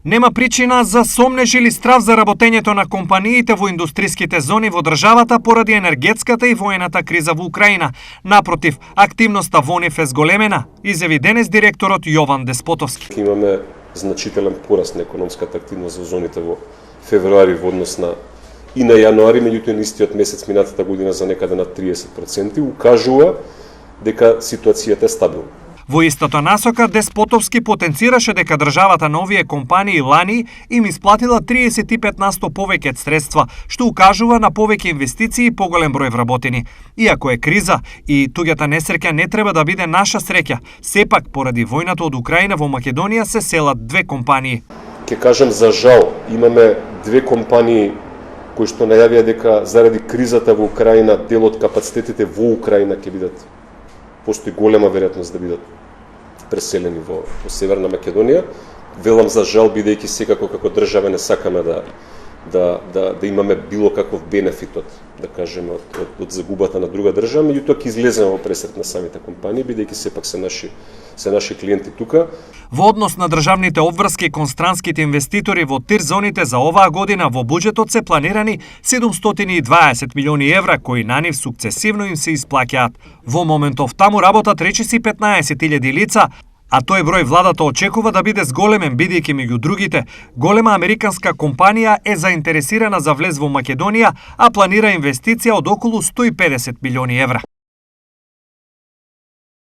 Нема причина за сомнеж или страв за работењето на компаниите во индустриските зони во државата поради енергетската и воената криза во Украина. Напротив, активноста во нив е зголемена, изјави денес директорот Јован Деспотовски. Имаме значителен пораст на економската активност во зоните во февруари во однос на и на јануари, меѓутоа истиот месец минатата година за некаде на 30%, укажува дека ситуацијата е стабилна. Во истата насока, Деспотовски потенцираше дека државата на овие компании лани им исплатила 35% повеќе средства, што укажува на повеќе инвестиции и поголем број вработени. Иако е криза и туѓата несреќа не треба да биде наша среќа, сепак поради војната од Украина во Македонија се селат две компании. Ке кажам за жал, имаме две компании кои што најавија дека заради кризата во Украина дел од капацитетите во Украина ќе бидат, постои голема веројатност да бидат преселени во Северна Македонија. Велам за жал, бидејќи секако како држава не сакаме да имаме било каков бенефит од, да кажеме, од загубата на друга држава, меѓутоа ќе излеземе во пресрет на самите компании, бидејќи сепак се наши клиенти тука. Во однос на државните обврски кон странските инвеститори во тир зоните за оваа година во буџетот се планирани 720 милиони евра кои на нив сукцесивно им се исплаќаат. Во моментов таму работат речиси 15.000 лица, а тој број владата очекува да биде зголемен бидејќи меѓу другите голема американска компанија е заинтересирана за влез во Македонија, а планира инвестиција од околу 150 милиони евра.